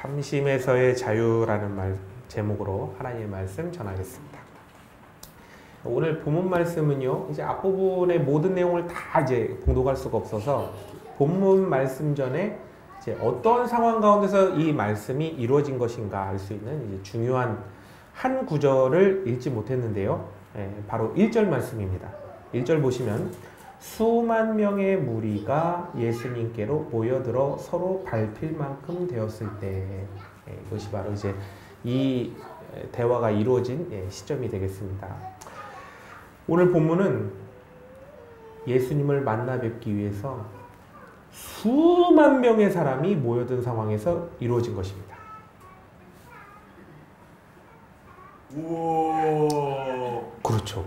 탐심에서의 자유라는 제목으로 하나님의 말씀 전하겠습니다. 오늘 본문 말씀은요, 이제 앞부분의 모든 내용을 다 이제 봉독할 수가 없어서 본문 말씀 전에 이제 어떤 상황 가운데서 이 말씀이 이루어진 것인가 알 수 있는 이제 중요한 한 구절을 읽지 못했는데요. 바로 1절 말씀입니다. 1절 보시면 수만 명의 무리가 예수님께로 모여들어 서로 밟힐 만큼 되었을 때, 이것이 바로 이제 이 대화가 이루어진 시점이 되겠습니다. 오늘 본문은 예수님을 만나 뵙기 위해서 수만 명의 사람이 모여든 상황에서 이루어진 것입니다. 우와. 그렇죠.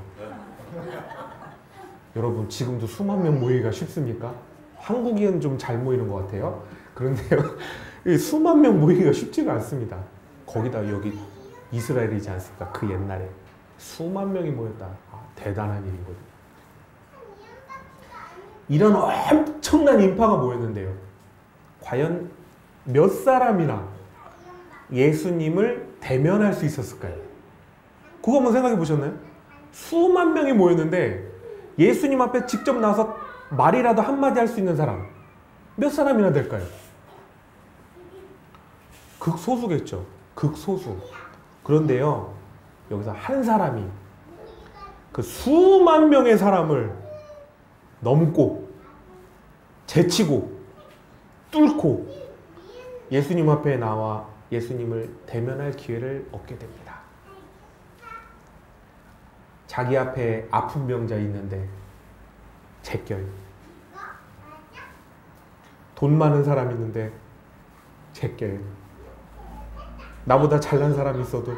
여러분, 지금도 수만 명 모이기가 쉽습니까? 한국인은 좀 잘 모이는 것 같아요. 그런데요, 수만 명 모이기가 쉽지가 않습니다. 거기다 여기 이스라엘이지 않습니까? 그 옛날에 수만 명이 모였다. 대단한 일이거든요. 이런 엄청난 인파가 모였는데요, 과연 몇 사람이나 예수님을 대면할 수 있었을까요? 그거 한번 생각해 보셨나요? 수만 명이 모였는데 예수님 앞에 직접 나와서 말이라도 한마디 할 수 있는 사람 몇 사람이나 될까요? 극소수겠죠. 극소수. 그런데요, 여기서 한 사람이 그 수만 명의 사람을 넘고 제치고 뚫고 예수님 앞에 나와 예수님을 대면할 기회를 얻게 됩니다. 자기 앞에 아픈 병자 있는데 제껴요. 돈 많은 사람 있는데 제껴요. 나보다 잘난 사람 있어도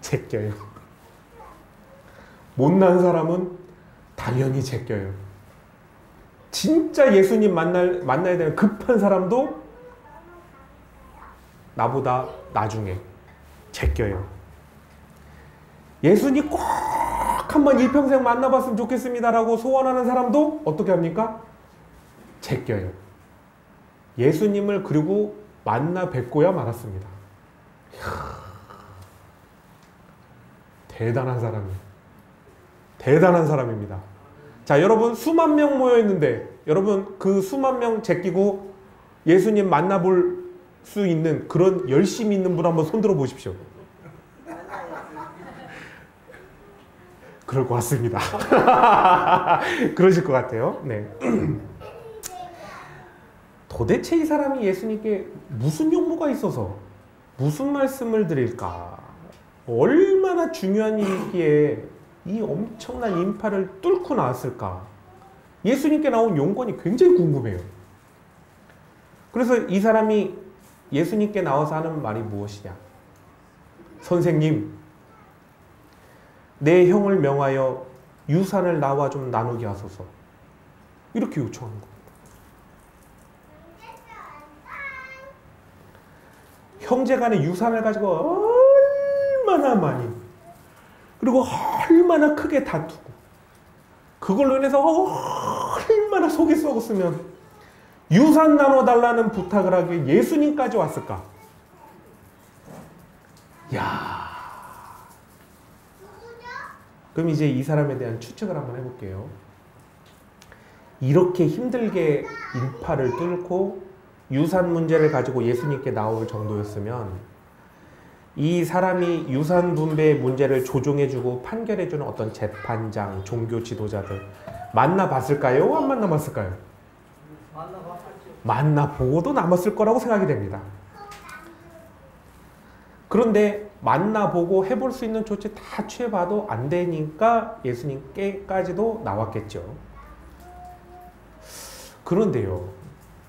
제껴요. 못난 사람은 당연히 제껴요. 진짜 예수님 만나야 되는 급한 사람도 나보다 나중에 제껴요. 예수님 꼭 한번 일평생 만나봤으면 좋겠습니다라고 소원하는 사람도 어떻게 합니까? 제껴요. 예수님을 그리고 만나 뵙고야 말았습니다. 대단한 사람이에요. 대단한 사람입니다. 자, 여러분, 수만 명 모여 있는데 여러분, 그 수만 명 제끼고 예수님 만나볼 수 있는 그런 열심히 있는 분 한번 손들어 보십시오. 그럴 것 같습니다. 그러실 것 같아요. 네. 도대체 이 사람이 예수님께 무슨 용무가 있어서 무슨 말씀을 드릴까? 얼마나 중요한 일이기에 이 엄청난 인파를 뚫고 나왔을까? 예수님께 나온 용건이 굉장히 궁금해요. 그래서 이 사람이 예수님께 나와서 하는 말이 무엇이냐? 선생님, 내 형을 명하여 유산을 나와 좀 나누게 하소서. 이렇게 요청하는 겁니다. 형제간의 유산을 가지고 얼마나 많이, 그리고 얼마나 크게 다투고, 그걸로 인해서 얼마나 속이 썩었으면 유산 나눠달라는 부탁을 하기에 예수님까지 왔을까? 야. 그럼 이제 이 사람에 대한 추측을 한번 해볼게요. 이렇게 힘들게 인파를 뚫고 유산 문제를 가지고 예수님께 나올 정도였으면 이 사람이 유산 분배의 문제를 조정해주고 판결해주는 어떤 재판장, 종교 지도자들 만나봤을까요? 안 만나봤을까요? 만나보고도 남았을 거라고 생각이 됩니다. 그런데 만나보고 해볼 수 있는 조치 다 취해봐도 안 되니까 예수님께까지도 나왔겠죠. 그런데요,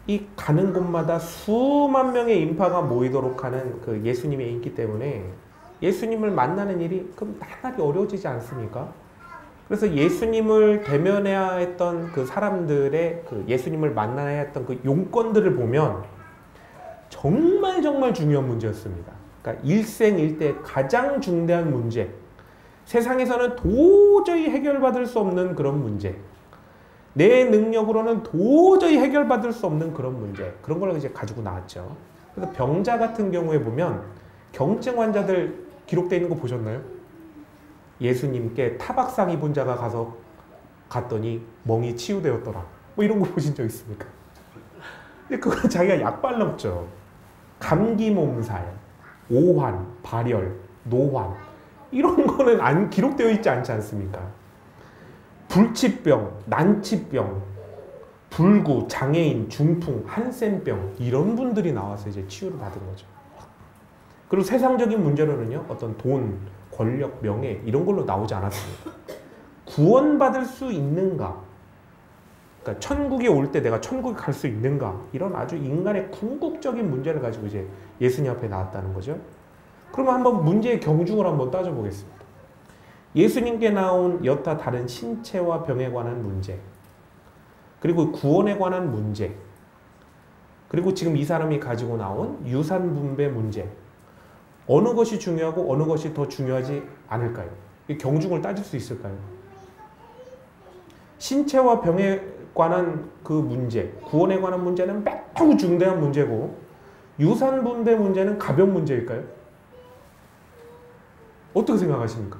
이 가는 곳마다 수만 명의 인파가 모이도록 하는 그 예수님의 인기 때문에 예수님을 만나는 일이 그럼 나날이 어려워지지 않습니까? 그래서 예수님을 대면해야 했던 그 사람들의 그 예수님을 만나야 했던 그 용건들을 보면 정말 중요한 문제였습니다. 그러니까 일생일대 가장 중대한 문제, 세상에서는 도저히 해결받을 수 없는 그런 문제, 내 능력으로는 도저히 해결받을 수 없는 그런 문제, 그런 걸 이제 가지고 나왔죠. 그래서 병자 같은 경우에 보면 경증 환자들 기록되어 있는 거 보셨나요? 예수님께 타박상 입은 자가 갔더니 멍이 치유되었더라. 뭐 이런 거 보신 적 있습니까? 근데 그건 자기가 약 발랐죠. 감기 몸살, 오한, 발열, 노환 이런 거는 안 기록되어 있지 않지 않습니까? 불치병, 난치병, 불구, 장애인, 중풍, 한센병 이런 분들이 나와서 이제 치유를 받은 거죠. 그리고 세상적인 문제로는요, 어떤 돈, 권력, 명예 이런 걸로 나오지 않았습니다. 구원받을 수 있는가? 그러니까 천국에 올 때 내가 천국에 갈 수 있는가? 이런 아주 인간의 궁극적인 문제를 가지고 이제 예수님 앞에 나왔다는 거죠. 그러면 한번 문제의 경중을 한번 따져보겠습니다. 예수님께 나온 여타 다른 신체와 병에 관한 문제, 그리고 구원에 관한 문제, 그리고 지금 이 사람이 가지고 나온 유산 분배 문제, 어느 것이 중요하고 어느 것이 더 중요하지 않을까요? 이 경중을 따질 수 있을까요? 신체와 병에 관한 그 문제, 구원에 관한 문제는 매우 중대한 문제고 유산 분배 문제는 가벼운 문제일까요? 어떻게 생각하십니까?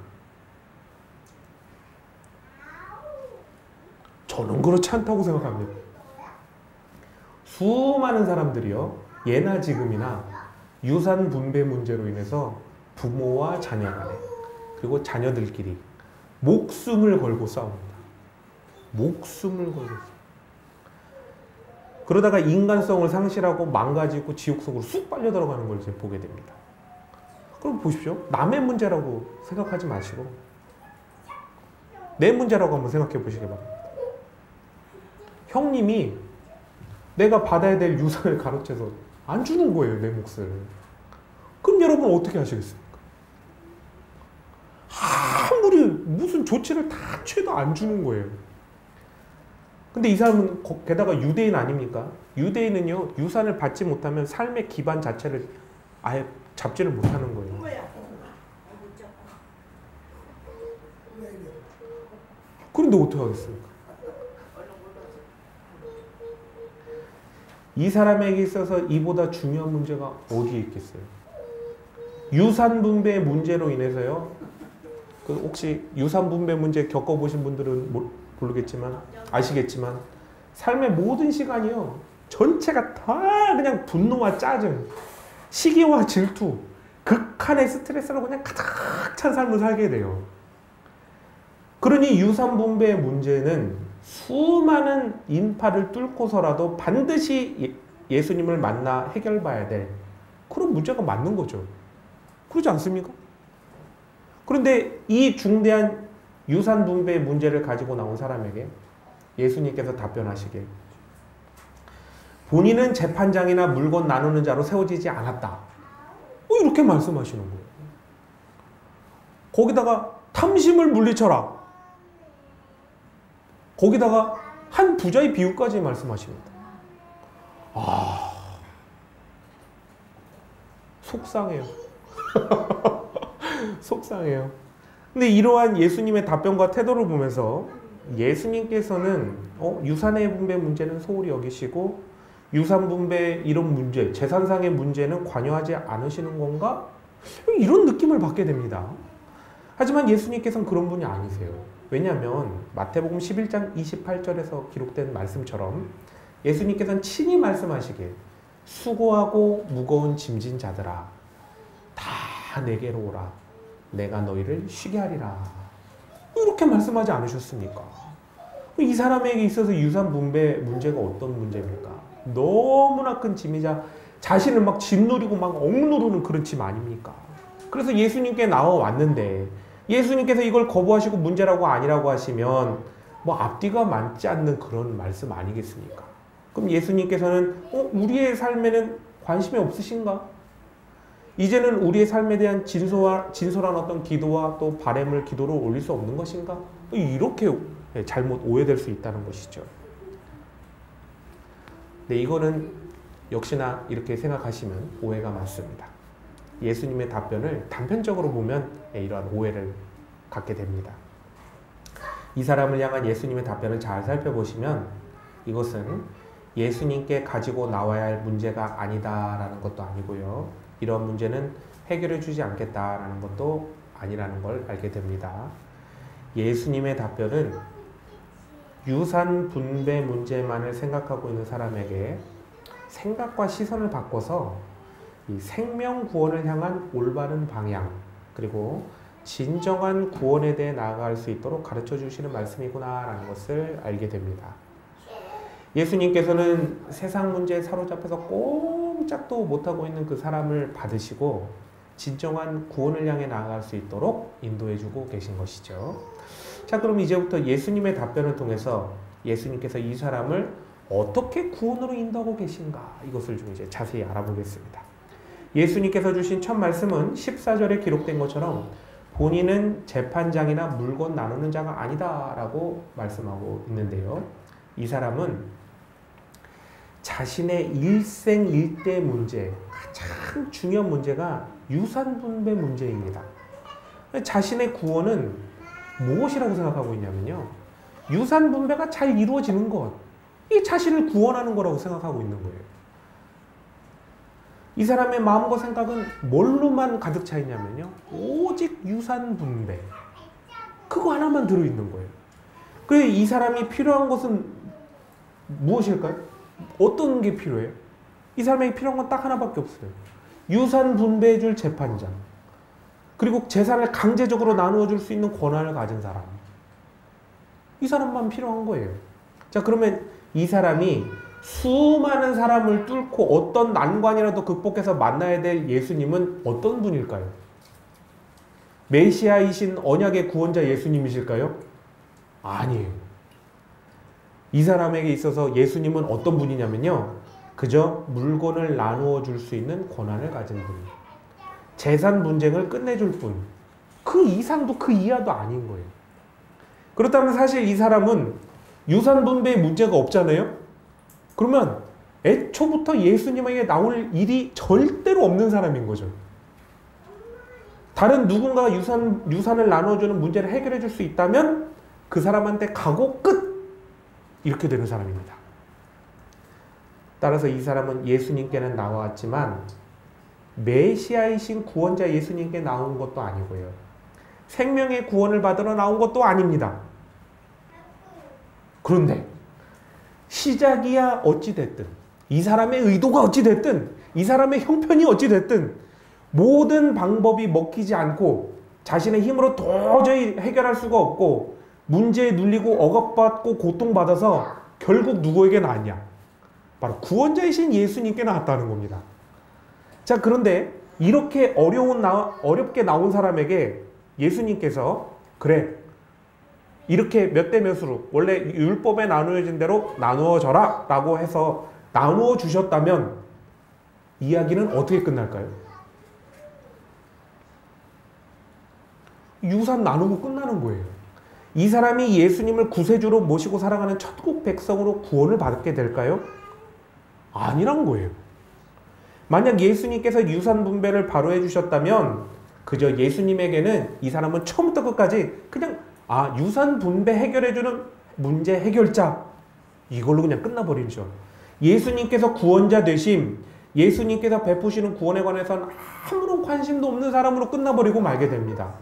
저는 그렇지 않다고 생각합니다. 수많은 사람들이요, 예나 지금이나 유산 분배 문제로 인해서 부모와 자녀 간에 그리고 자녀들끼리 목숨을 걸고 싸웁니다. 목숨을 걸고. 그러다가 인간성을 상실하고 망가지고 지옥 속으로 쑥 빨려 들어가는 걸 이제 보게 됩니다. 그럼 보십시오. 남의 문제라고 생각하지 마시고 내 문제라고 한번 생각해 보시기 바랍니다. 형님이 내가 받아야 될 유산을 가로채서 안 주는 거예요, 내 몫을. 그럼 여러분 어떻게 하시겠습니까? 아무리 무슨 조치를 다 취해도 안 주는 거예요. 근데 이 사람은 게다가 유대인 아닙니까? 유대인은요, 유산을 받지 못하면 삶의 기반 자체를 아예 잡지를 못하는 거예요. 그런데 어떻게 하겠습니까? 이 사람에게 있어서 이보다 중요한 문제가 어디에 있겠어요? 유산 분배 문제로 인해서요. 그 혹시 유산 분배 문제 겪어보신 분들은 모르겠지만 아시겠지만 삶의 모든 시간이요, 전체가 다 그냥 분노와 짜증, 시기와 질투, 극한의 스트레스로 그냥 가득 찬 삶을 살게 돼요. 그러니 유산 분배의 문제는 수많은 인파를 뚫고서라도 반드시 예수님을 만나 해결봐야 될 그런 문제가 맞는 거죠. 그렇지 않습니까? 그런데 이 중대한 유산 분배의 문제를 가지고 나온 사람에게 예수님께서 답변하시길, 본인은 재판장이나 물건 나누는 자로 세워지지 않았다. 이렇게 말씀하시는 거예요. 거기다가 탐심을 물리쳐라. 거기다가 한 부자의 비유까지 말씀하십니다. 속상해요. 속상해요. 근데 이러한 예수님의 답변과 태도를 보면서 예수님께서는 유산의 분배 문제는 소홀히 여기시고 유산 분배 이런 문제, 재산상의 문제는 관여하지 않으시는 건가? 이런 느낌을 받게 됩니다. 하지만 예수님께서는 그런 분이 아니세요. 왜냐하면 마태복음 11장 28절에서 기록된 말씀처럼 예수님께서는 친히 말씀하시길, 수고하고 무거운 짐진 자들아 다 내게로 오라, 내가 너희를 쉬게 하리라. 이렇게 말씀하지 않으셨습니까? 이 사람에게 있어서 유산 분배 문제가 어떤 문제입니까? 너무나 큰 짐이자 자신을 막 짓누리고 막 억누르는 그런 짐 아닙니까? 그래서 예수님께 나와왔는데 예수님께서 이걸 거부하시고 문제라고 아니라고 하시면 뭐 앞뒤가 맞지 않는 그런 말씀 아니겠습니까? 그럼 예수님께서는 우리의 삶에는 관심이 없으신가? 이제는 우리의 삶에 대한 진솔한 어떤 기도와 또 바람을 기도로 올릴 수 없는 것인가? 이렇게 잘못 오해될 수 있다는 것이죠. 네, 이거는 역시나 이렇게 생각하시면 오해가 많습니다. 예수님의 답변을 단편적으로 보면 이러한 오해를 갖게 됩니다. 이 사람을 향한 예수님의 답변을 잘 살펴보시면 이것은 예수님께 가지고 나와야 할 문제가 아니다라는 것도 아니고요. 이런 문제는 해결해 주지 않겠다라는 것도 아니라는 걸 알게 됩니다. 예수님의 답변은 유산 분배 문제만을 생각하고 있는 사람에게 생각과 시선을 바꿔서 이 생명 구원을 향한 올바른 방향, 그리고 진정한 구원에 대해 나아갈 수 있도록 가르쳐 주시는 말씀이구나라는 것을 알게 됩니다. 예수님께서는 세상 문제에 사로잡혀서 꼼짝도 못하고 있는 그 사람을 받으시고 진정한 구원을 향해 나아갈 수 있도록 인도해 주고 계신 것이죠. 자, 그럼 이제부터 예수님의 답변을 통해서 예수님께서 이 사람을 어떻게 구원으로 인도하고 계신가, 이것을 좀 이제 자세히 알아보겠습니다. 예수님께서 주신 첫 말씀은 14절에 기록된 것처럼 본인은 재판장이나 물건 나누는 자가 아니다라고 말씀하고 있는데요. 이 사람은 자신의 일생일대 문제, 가장 중요한 문제가 유산 분배 문제입니다. 자신의 구원은 무엇이라고 생각하고 있냐면요, 유산 분배가 잘 이루어지는 것, 이게 자신을 구원하는 거라고 생각하고 있는 거예요. 이 사람의 마음과 생각은 뭘로만 가득 차 있냐면요, 오직 유산 분배, 그거 하나만 들어있는 거예요. 그래서 이 사람이 필요한 것은 무엇일까요? 어떤 게 필요해요? 이 사람에게 필요한 건 딱 하나밖에 없어요. 유산 분배해줄 재판장, 그리고 재산을 강제적으로 나누어 줄 수 있는 권한을 가진 사람, 이 사람만 필요한 거예요. 자, 그러면 이 사람이 수많은 사람을 뚫고 어떤 난관이라도 극복해서 만나야 될 예수님은 어떤 분일까요? 메시아이신 언약의 구원자 예수님이실까요? 아니에요. 이 사람에게 있어서 예수님은 어떤 분이냐면요, 그저 물건을 나누어 줄 수 있는 권한을 가진 분, 재산 분쟁을 끝내줄 분, 그 이상도 그 이하도 아닌 거예요. 그렇다면 사실 이 사람은 유산 분배에 문제가 없잖아요? 그러면 애초부터 예수님에게 나올 일이 절대로 없는 사람인 거죠. 다른 누군가가 유산을 나눠주는 문제를 해결해 줄 수 있다면 그 사람한테 가고 끝! 이렇게 되는 사람입니다. 따라서 이 사람은 예수님께는 나왔지만 메시아이신 구원자 예수님께 나온 것도 아니고요, 생명의 구원을 받으러 나온 것도 아닙니다. 그런데 시작이야 어찌됐든, 이 사람의 의도가 어찌됐든, 이 사람의 형편이 어찌됐든 모든 방법이 먹히지 않고 자신의 힘으로 도저히 해결할 수가 없고 문제에 눌리고 억압받고 고통받아서 결국 누구에게 나왔냐? 바로 구원자이신 예수님께 나왔다는 겁니다. 자, 그런데 이렇게 어렵게 나온 사람에게 예수님께서 그래, 이렇게 몇 대 몇으로 원래 율법에 나누어진 대로 나누어져라 라고 해서 나누어 주셨다면 이야기는 어떻게 끝날까요? 유산 나누고 끝나는 거예요. 이 사람이 예수님을 구세주로 모시고 살아가는 천국 백성으로 구원을 받게 될까요? 아니란 거예요. 만약 예수님께서 유산 분배를 바로 해주셨다면 그저 예수님에게는 이 사람은 처음부터 끝까지 그냥 유산 분배 해결해주는 문제 해결자, 이걸로 그냥 끝나버리죠. 예수님께서 구원자 되심, 예수님께서 베푸시는 구원에 관해서는 아무런 관심도 없는 사람으로 끝나버리고 말게 됩니다.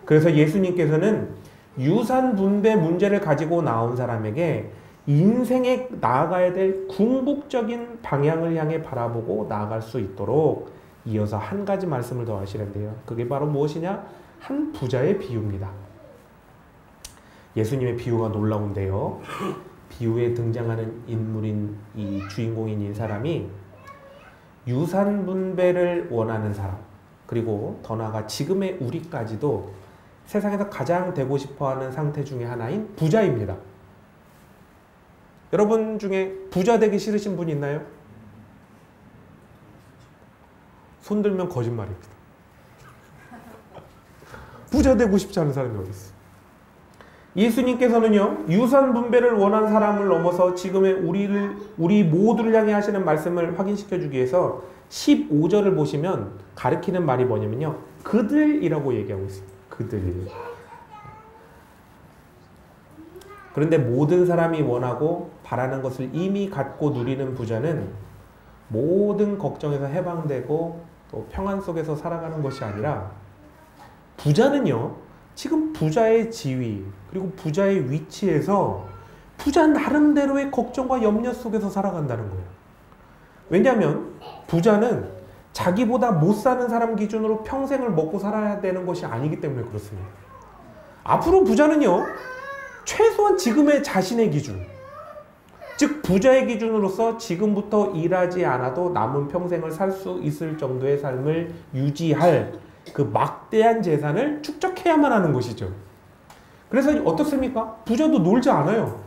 그래서 예수님께서는 유산 분배 문제를 가지고 나온 사람에게 인생에 나아가야 될 궁극적인 방향을 향해 바라보고 나아갈 수 있도록 이어서 한 가지 말씀을 더 하시는데요. 그게 바로 무엇이냐? 한 부자의 비유입니다. 예수님의 비유가 놀라운데요. 비유에 등장하는 인물인 이 주인공인 이 사람이 유산 분배를 원하는 사람, 그리고 더 나아가 지금의 우리까지도 세상에서 가장 되고 싶어하는 상태 중에 하나인 부자입니다. 여러분 중에 부자 되기 싫으신 분 있나요? 손 들면 거짓말입니다. 부자 되고 싶지 않은 사람이 어디 있어요? 예수님께서는요, 유산 분배를 원하는 사람을 넘어서 지금의 우리 모두를 향해 하시는 말씀을 확인시켜 주기 위해서 15절을 보시면 가리키는 말이 뭐냐면요, 그들이라고 얘기하고 있습니다. 그들. 그런데 모든 사람이 원하고 바라는 것을 이미 갖고 누리는 부자는 모든 걱정에서 해방되고 또 평안 속에서 살아가는 것이 아니라, 부자는요, 지금 부자의 지위 그리고 부자의 위치에서 부자 나름대로의 걱정과 염려 속에서 살아간다는 거예요. 왜냐하면 부자는 자기보다 못 사는 사람 기준으로 평생을 먹고 살아야 되는 것이 아니기 때문에 그렇습니다. 앞으로 부자는요, 최소한 지금의 자신의 기준, 즉 부자의 기준으로서 지금부터 일하지 않아도 남은 평생을 살 수 있을 정도의 삶을 유지할 그 막대한 재산을 축적해야만 하는 것이죠. 그래서 어떻습니까? 부자도 놀지 않아요.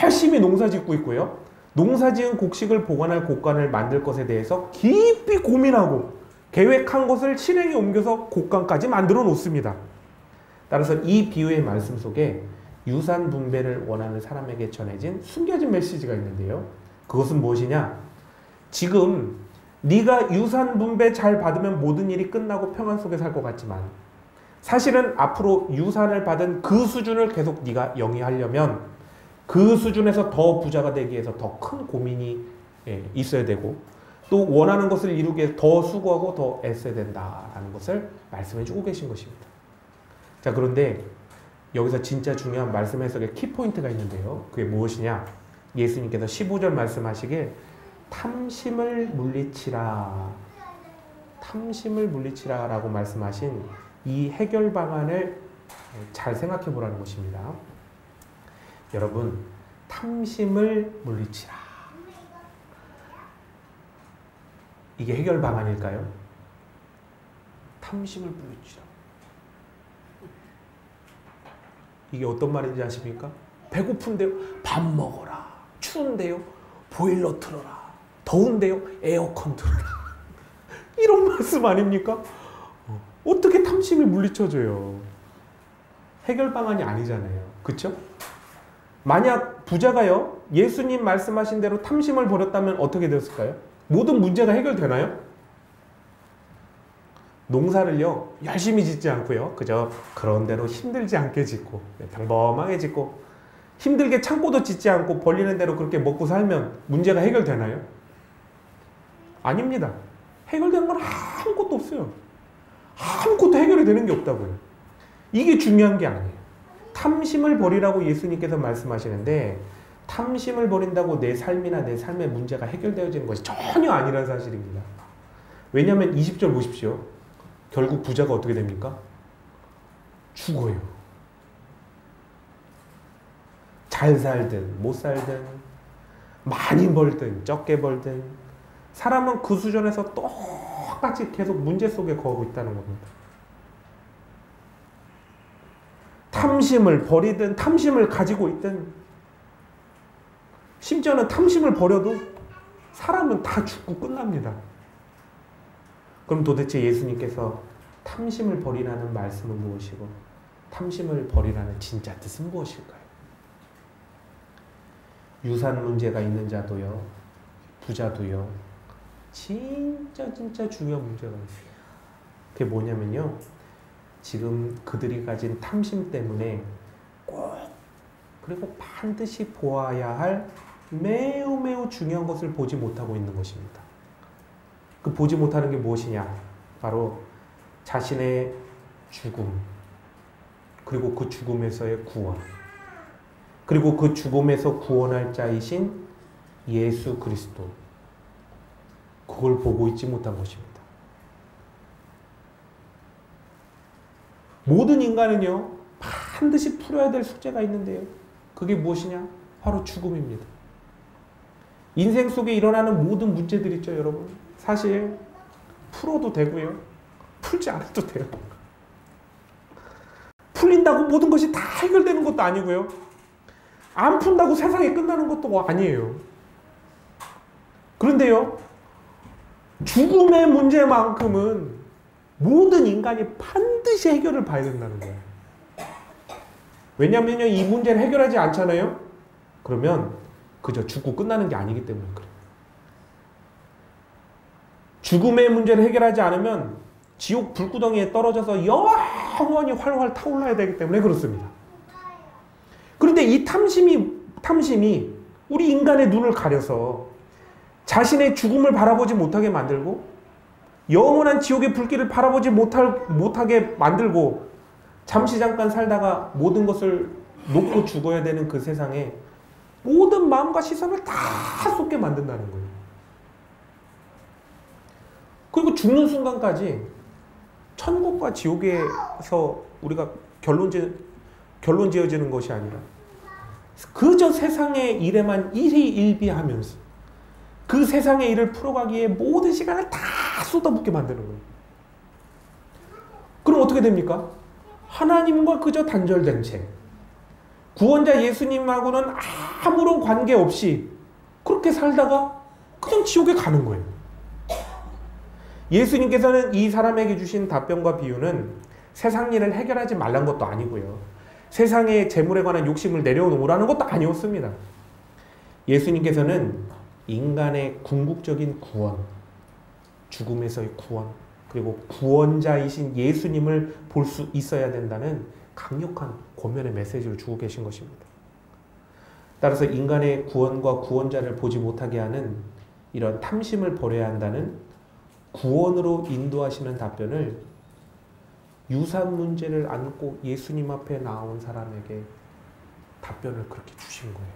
열심히 농사 짓고 있고요. 농사 지은 곡식을 보관할 곡간을 만들 것에 대해서 깊이 고민하고 계획한 것을 실행에 옮겨서 곡간까지 만들어 놓습니다. 따라서 이 비유의 말씀 속에 유산 분배를 원하는 사람에게 전해진 숨겨진 메시지가 있는데요. 그것은 무엇이냐? 지금 네가 유산 분배 잘 받으면 모든 일이 끝나고 평안 속에 살 것 같지만, 사실은 앞으로 유산을 받은 그 수준을 계속 네가 영위하려면 그 수준에서 더 부자가 되기 위해서 더 큰 고민이 있어야 되고, 또 원하는 것을 이루기 위해 더 수고하고 더 애써야 된다라는 것을 말씀해 주고 계신 것입니다. 자, 그런데 여기서 진짜 중요한 말씀 해석의 키포인트가 있는데요. 그게 무엇이냐? 예수님께서 15절 말씀하시길 탐심을 물리치라, 탐심을 물리치라 라고 말씀하신 이 해결 방안을 잘 생각해 보라는 것입니다. 여러분, 탐심을 물리치라, 이게 해결 방안일까요? 탐심을 물리치라, 이게 어떤 말인지 아십니까? 배고픈데요? 밥 먹어라. 추운데요? 보일러 틀어라. 더운데요? 에어컨 틀어라. 이런 말씀 아닙니까? 어떻게 탐심이 물리쳐져요? 해결 방안이 아니잖아요. 그렇죠? 만약 부자가요, 예수님 말씀하신 대로 탐심을 버렸다면 어떻게 됐을까요? 모든 문제가 해결되나요? 농사를요, 열심히 짓지 않고요, 그저 그런 대로 힘들지 않게 짓고 평범하게 짓고 힘들게 창고도 짓지 않고 벌리는 대로 그렇게 먹고 살면 문제가 해결되나요? 아닙니다. 해결되는 건 아무것도 없어요. 아무것도 해결이 되는 게 없다고요. 이게 중요한 게 아니에요. 탐심을 버리라고 예수님께서 말씀하시는데, 탐심을 버린다고 내 삶이나 내 삶의 문제가 해결되어지는 것이 전혀 아니라는 사실입니다. 왜냐하면 20절 보십시오. 결국 부자가 어떻게 됩니까? 죽어요. 잘 살든 못 살든 많이 벌든 적게 벌든 사람은 그 수준에서 똑같이 계속 문제 속에 거하고 있다는 겁니다. 탐심을 버리든 탐심을 가지고 있든, 심지어는 탐심을 버려도 사람은 다 죽고 끝납니다. 그럼 도대체 예수님께서 탐심을 버리라는 말씀은 무엇이고 탐심을 버리라는 진짜 뜻은 무엇일까요? 유산 문제가 있는 자도요, 부자도요, 진짜 중요한 문제가 있어요. 그게 뭐냐면요, 지금 그들이 가진 탐심 때문에 꼭, 그리고 반드시 보아야 할 매우 중요한 것을 보지 못하고 있는 것입니다. 그 보지 못하는 게 무엇이냐? 바로 자신의 죽음, 그리고 그 죽음에서의 구원, 그리고 그 죽음에서 구원할 자이신 예수 그리스도, 그걸 보고 있지 못한 것입니다. 모든 인간은요, 반드시 풀어야 될 숙제가 있는데요, 그게 무엇이냐? 바로 죽음입니다. 인생 속에 일어나는 모든 문제들 있죠, 여러분. 사실 풀어도 되고요, 풀지 않아도 돼요. 풀린다고 모든 것이 다 해결되는 것도 아니고요, 안 푼다고 세상이 끝나는 것도 아니에요. 그런데요, 죽음의 문제만큼은 모든 인간이 반드시 해결을 봐야 된다는 거예요. 왜냐하면요, 이 문제를 해결하지 않잖아요? 그러면 그저 죽고 끝나는 게 아니기 때문에 그래요. 죽음의 문제를 해결하지 않으면 지옥 불구덩이에 떨어져서 영원히 활활 타올라야 되기 때문에 그렇습니다. 그런데 이 탐심이 우리 인간의 눈을 가려서 자신의 죽음을 바라보지 못하게 만들고 영원한 지옥의 불길을 바라보지 못하게 만들고 잠시 잠깐 살다가 모든 것을 놓고 죽어야 되는 그 세상에 모든 마음과 시선을 다 쏟게 만든다는 거예요. 그리고 죽는 순간까지 천국과 지옥에서 우리가 결론 지어지는 것이 아니라 그저 세상의 일에만 일희일비하면서 그 세상의 일을 풀어가기에 모든 시간을 다 쏟아붓게 만드는 거예요. 그럼 어떻게 됩니까? 하나님과 그저 단절된 채 구원자 예수님하고는 아무런 관계없이 그렇게 살다가 그냥 지옥에 가는 거예요. 예수님께서는 이 사람에게 주신 답변과 비유는 세상 일을 해결하지 말란 것도 아니고요. 세상의 재물에 관한 욕심을 내려놓으라는 것도 아니었습니다. 예수님께서는 인간의 궁극적인 구원, 죽음에서의 구원, 그리고 구원자이신 예수님을 볼 수 있어야 된다는 강력한 권면의 메시지를 주고 계신 것입니다. 따라서 인간의 구원과 구원자를 보지 못하게 하는 이런 탐심을 버려야 한다는 구원으로 인도하시는 답변을 유산 문제를 안고 예수님 앞에 나온 사람에게 답변을 그렇게 주신 거예요.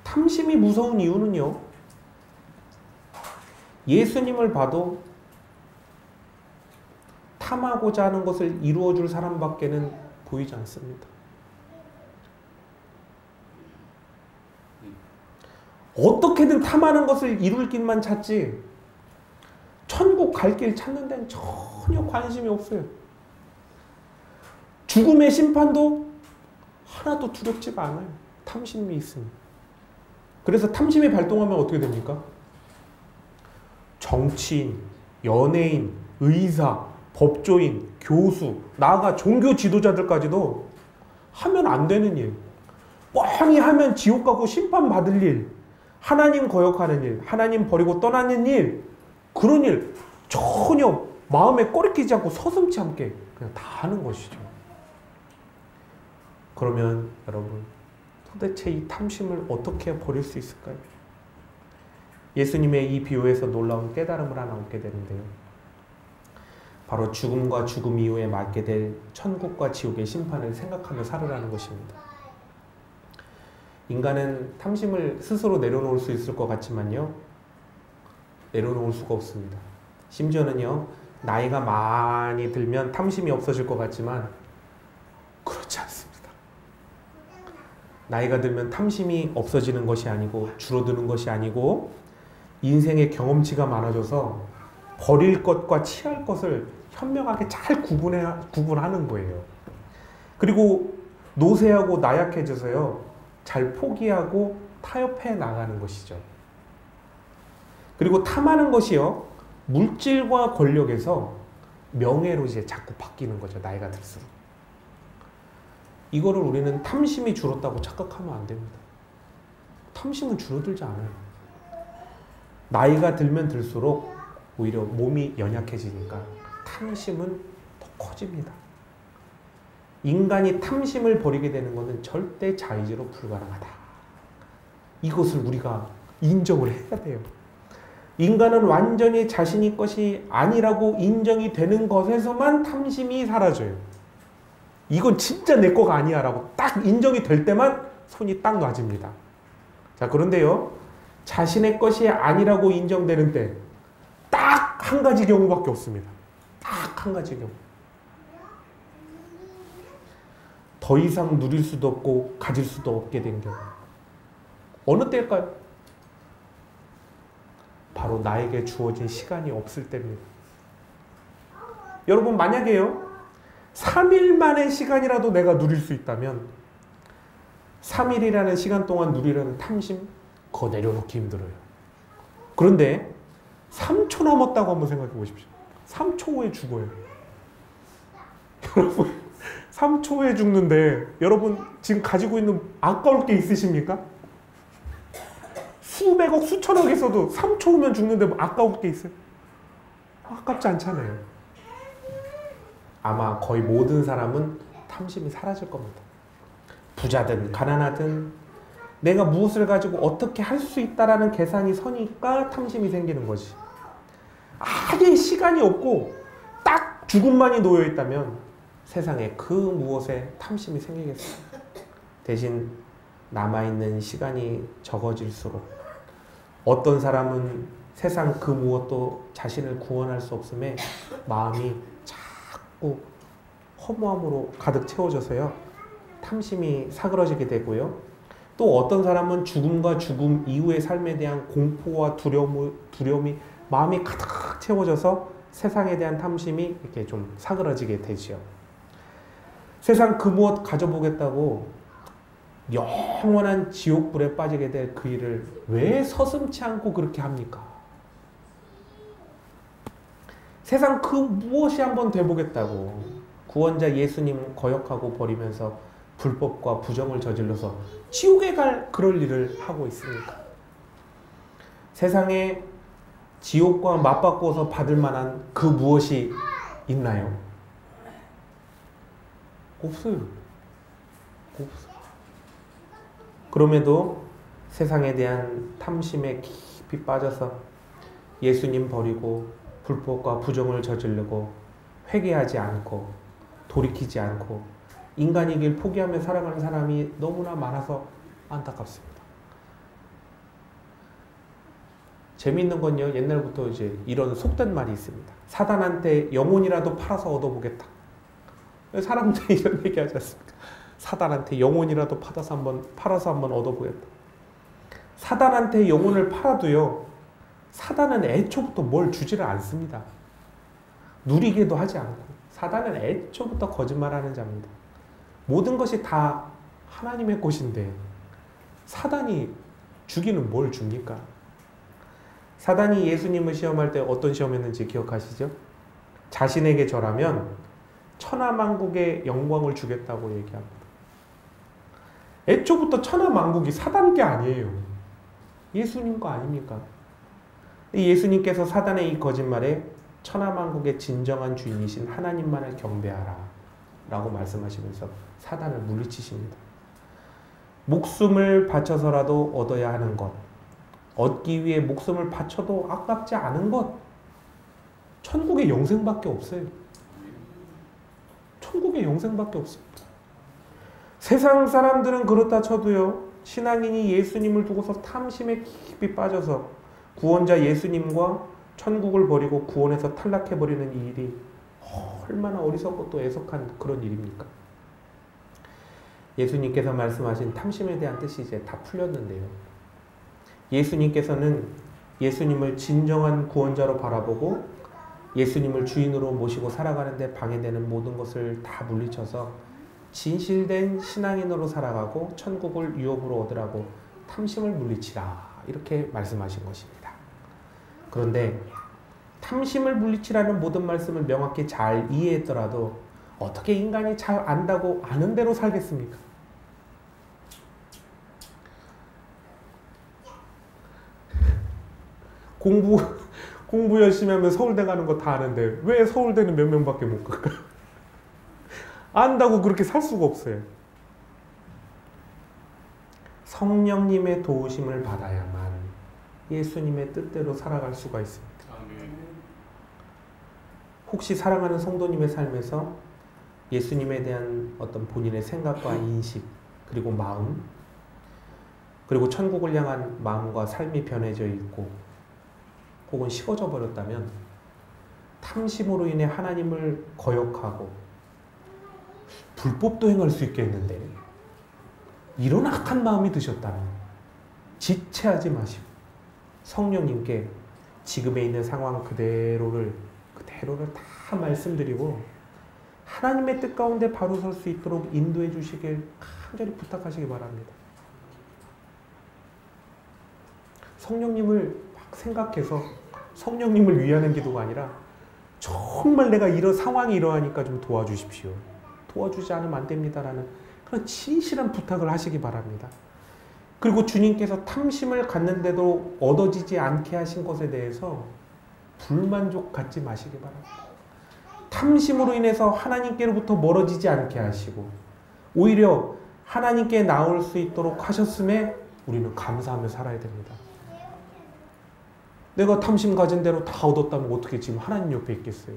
탐심이 무서운 이유는요, 예수님을 봐도 탐하고자 하는 것을 이루어줄 사람밖에는 보이지 않습니다. 어떻게든 탐하는 것을 이룰 길만 찾지 천국 갈 길 찾는 데는 전혀 관심이 없어요. 죽음의 심판도 하나도 두렵지가 않아요. 탐심이 있으니. 그래서 탐심이 발동하면 어떻게 됩니까? 정치인, 연예인, 의사, 법조인, 교수, 나아가 종교 지도자들까지도 하면 안 되는 일, 뻔히 하면 지옥 가고 심판받을 일, 하나님 거역하는 일, 하나님 버리고 떠나는 일, 그런 일 전혀 마음에 꺼리끼지 않고 서슴지 않게 그냥 다 하는 것이죠. 그러면 여러분, 도대체 이 탐심을 어떻게 버릴 수 있을까요? 예수님의 이 비유에서 놀라운 깨달음을 하나 얻게 되는데요. 바로 죽음과 죽음 이후에 맞게 될 천국과 지옥의 심판을 생각하며 살으라는 것입니다. 인간은 탐심을 스스로 내려놓을 수 있을 것 같지만요, 내려놓을 수가 없습니다. 심지어는요, 나이가 많이 들면 탐심이 없어질 것 같지만 그렇지 않습니다. 나이가 들면 탐심이 없어지는 것이 아니고 줄어드는 것이 아니고 인생의 경험치가 많아져서 버릴 것과 취할 것을 현명하게 잘 구분하는 거예요. 그리고 노쇠하고 나약해져서요, 잘 포기하고 타협해 나가는 것이죠. 그리고 탐하는 것이요, 물질과 권력에서 명예로 이제 자꾸 바뀌는 거죠. 나이가 들수록. 이거를 우리는 탐심이 줄었다고 착각하면 안 됩니다. 탐심은 줄어들지 않아요. 나이가 들면 들수록 오히려 몸이 연약해지니까 탐심은 더 커집니다. 인간이 탐심을 버리게 되는 것은 절대 자의제로 불가능하다. 이것을 우리가 인정을 해야 돼요. 인간은 완전히 자신의 것이 아니라고 인정이 되는 것에서만 탐심이 사라져요. 이건 진짜 내 거가 아니야 라고 딱 인정이 될 때만 손이 딱 놔집니다. 자, 그런데요, 자신의 것이 아니라고 인정되는 때 딱 한 가지 경우밖에 없습니다. 딱 한 가지 경우. 더 이상 누릴 수도 없고 가질 수도 없게 된 경우. 어느 때일까요? 바로 나에게 주어진 시간이 없을 때입니다. 여러분, 만약에요, 3일만의 시간이라도 내가 누릴 수 있다면 3일이라는 시간 동안 누리려는 탐심, 그거 내려놓기 힘들어요. 그런데 3초 남았다고 한번 생각해 보십시오. 3초 후에 죽어요. 여러분, 3초 후에 죽는데 여러분 지금 가지고 있는 아까울 게 있으십니까? 수백억, 수천억 있어도 3초 후면 죽는데 뭐 아까울 게 있어요? 아깝지 않잖아요. 아마 거의 모든 사람은 탐심이 사라질 겁니다. 부자든 가난하든 내가 무엇을 가지고 어떻게 할 수 있다라는 계산이 서니까 탐심이 생기는 거지. 아예 시간이 없고 딱 죽음만이 놓여 있다면 세상에 그 무엇에 탐심이 생기겠어요. 대신 남아있는 시간이 적어질수록 어떤 사람은 세상 그 무엇도 자신을 구원할 수 없음에 마음이 자꾸 허무함으로 가득 채워져서요. 탐심이 사그러지게 되고요. 또 어떤 사람은 죽음과 죽음 이후의 삶에 대한 공포와 두려움이 마음이 가득 채워져서 세상에 대한 탐심이 이렇게 좀 사그러지게 되죠. 세상 그 무엇 가져보겠다고 영원한 지옥불에 빠지게 될 그 일을 왜 서슴지 않고 그렇게 합니까? 세상 그 무엇이 한번 돼보겠다고 구원자 예수님 거역하고 버리면서 불법과 부정을 저질러서 지옥에 갈 그럴 일을 하고 있습니까? 세상에 지옥과 맞바꾸어서 받을 만한 그 무엇이 있나요? 없어요. 없어요. 그럼에도 세상에 대한 탐심에 깊이 빠져서 예수님 버리고 불법과 부정을 저지르고 회개하지 않고 돌이키지 않고 인간의 길 포기하며 살아가는 사람이 너무나 많아서 안타깝습니다. 재미있는 건요, 옛날부터 이제 이런 속된 말이 있습니다. 사단한테 영혼이라도 팔아서 얻어보겠다. 사람들이 이런 얘기 하지 않습니까? 사단한테 영혼이라도 팔아서 한번 얻어보겠다. 사단한테 영혼을 팔아도요, 사단은 애초부터 뭘 주지를 않습니다. 누리게도 하지 않고. 사단은 애초부터 거짓말하는 자입니다. 모든 것이 다 하나님의 것인데 사단이 주기는 뭘 줍니까? 사단이 예수님을 시험할 때 어떤 시험했는지 기억하시죠? 자신에게 절하면 천하만국의 영광을 주겠다고 얘기합니다. 애초부터 천하만국이 사단 게 아니에요. 예수님 거 아닙니까? 예수님께서 사단의 이 거짓말에 천하만국의 진정한 주인이신 하나님만을 경배하라 라고 말씀하시면서 사단을 물리치십니다. 목숨을 바쳐서라도 얻어야 하는 것, 얻기 위해 목숨을 바쳐도 아깝지 않은 것, 천국의 영생밖에 없어요. 천국의 영생밖에 없습니다. 세상 사람들은 그렇다 쳐도요, 신앙인이 예수님을 두고서 탐심에 깊이 빠져서 구원자 예수님과 천국을 버리고 구원에서 탈락해버리는 이 일이 얼마나 어리석고 또 애석한 그런 일입니까? 예수님께서 말씀하신 탐심에 대한 뜻이 이제 다 풀렸는데요. 예수님께서는 예수님을 진정한 구원자로 바라보고 예수님을 주인으로 모시고 살아가는데 방해되는 모든 것을 다 물리쳐서 진실된 신앙인으로 살아가고 천국을 유업으로 얻으라고 탐심을 물리치라 이렇게 말씀하신 것입니다. 그런데 탐심을 물리치라는 모든 말씀을 명확히 잘 이해했더라도 어떻게 인간이 잘 안다고 아는 대로 살겠습니까? 공부 열심히 하면 서울대 가는 거 다 아는데 왜 서울대는 몇 명밖에 못 갈까요? 안다고 그렇게 살 수가 없어요. 성령님의 도우심을 받아야만 예수님의 뜻대로 살아갈 수가 있습니다. 혹시 사랑하는 성도님의 삶에서 예수님에 대한 어떤 본인의 생각과 인식, 그리고 마음, 그리고 천국을 향한 마음과 삶이 변해져 있고 혹은 식어져 버렸다면 탐심으로 인해 하나님을 거역하고 불법도 행할 수 있겠는데 이런 악한 마음이 드셨다면 지체하지 마시고 성령님께 지금에 있는 상황 그대로를 다 말씀드리고 하나님의 뜻 가운데 바로 설 수 있도록 인도해 주시길 간절히 부탁하시기 바랍니다. 성령님을 막 생각해서 성령님을 위하는 기도가 아니라 정말 내가 이런 상황이 이러하니까 좀 도와주십시오. 도와주지 않으면 안 됩니다라는 그런 진실한 부탁을 하시기 바랍니다. 그리고 주님께서 탐심을 갖는데도 얻어지지 않게 하신 것에 대해서 불만족 갖지 마시기 바랍니다. 탐심으로 인해서 하나님께로부터 멀어지지 않게 하시고 오히려 하나님께 나올 수 있도록 하셨음에 우리는 감사하며 살아야 됩니다. 내가 탐심 가진 대로 다 얻었다면 어떻게 지금 하나님 옆에 있겠어요?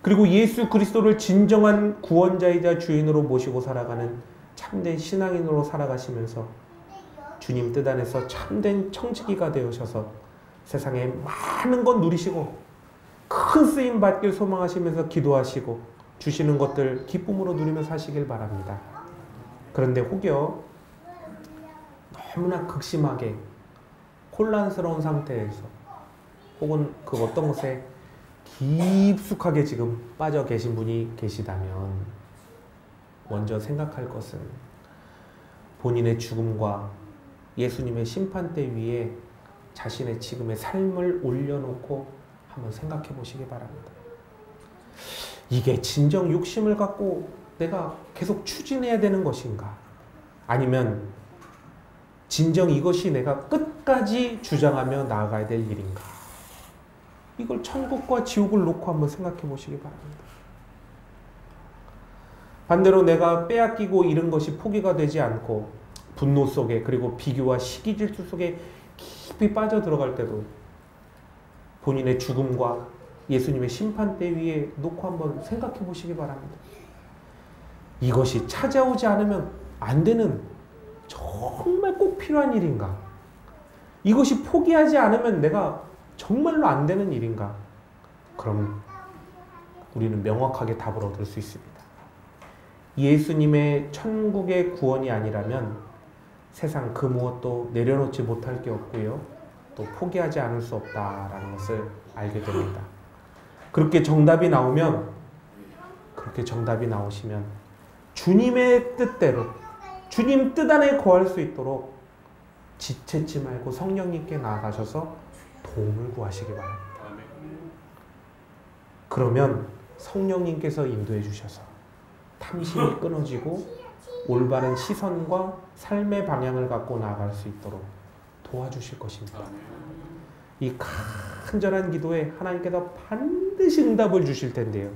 그리고 예수 그리스도를 진정한 구원자이자 주인으로 모시고 살아가는 참된 신앙인으로 살아가시면서 주님 뜻 안에서 참된 청지기가 되어셔서 세상에 많은 것 누리시고 큰 쓰임 받길 소망하시면서 기도하시고 주시는 것들 기쁨으로 누리며 사시길 바랍니다. 그런데 혹여 너무나 극심하게 혼란스러운 상태에서 혹은 그 어떤 것에 깊숙하게 지금 빠져 계신 분이 계시다면 먼저 생각할 것은 본인의 죽음과 예수님의 심판대 위에 자신의 지금의 삶을 올려놓고 한번 생각해 보시기 바랍니다. 이게 진정 욕심을 갖고 내가 계속 추진해야 되는 것인가? 아니면 진정 이것이 내가 끝까지 주장하며 나아가야 될 일인가? 이걸 천국과 지옥을 놓고 한번 생각해 보시기 바랍니다. 반대로 내가 빼앗기고 잃은 것이 포기가 되지 않고 분노 속에 그리고 비교와 시기질투 속에 깊이 빠져들어갈 때도 본인의 죽음과 예수님의 심판대 위에 놓고 한번 생각해 보시기 바랍니다. 이것이 찾아오지 않으면 안 되는 정말 꼭 필요한 일인가? 이것이 포기하지 않으면 내가 정말로 안 되는 일인가? 그럼 우리는 명확하게 답을 얻을 수 있습니다. 예수님의 천국의 구원이 아니라면 세상 그 무엇도 내려놓지 못할 게 없고요. 또 포기하지 않을 수 없다라는 것을 알게 됩니다. 그렇게 정답이 나오시면 주님의 뜻대로 주님 뜻 안에 거할 수 있도록 지체치 말고 성령님께 나아가셔서 도움을 구하시기 바랍니다. 그러면 성령님께서 인도해 주셔서 탐심이 끊어지고 올바른 시선과 삶의 방향을 갖고 나아갈 수 있도록 도와주실 것입니다. 이 간절한 기도에 하나님께서 반드시 응답을 주실 텐데요.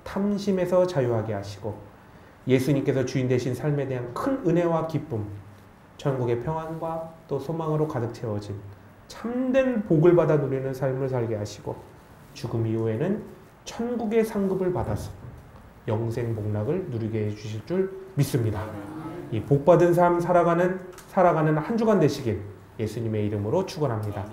탐심에서 자유하게 하시고 예수님께서 주인 되신 삶에 대한 큰 은혜와 기쁨, 천국의 평안과 또 소망으로 가득 채워진 참된 복을 받아 누리는 삶을 살게 하시고 죽음 이후에는 천국의 상급을 받아서 영생 복락을 누리게 해주실 줄 믿습니다. 이 복받은 삶 살아가는 한 주간 되시길 예수님의 이름으로 축원합니다.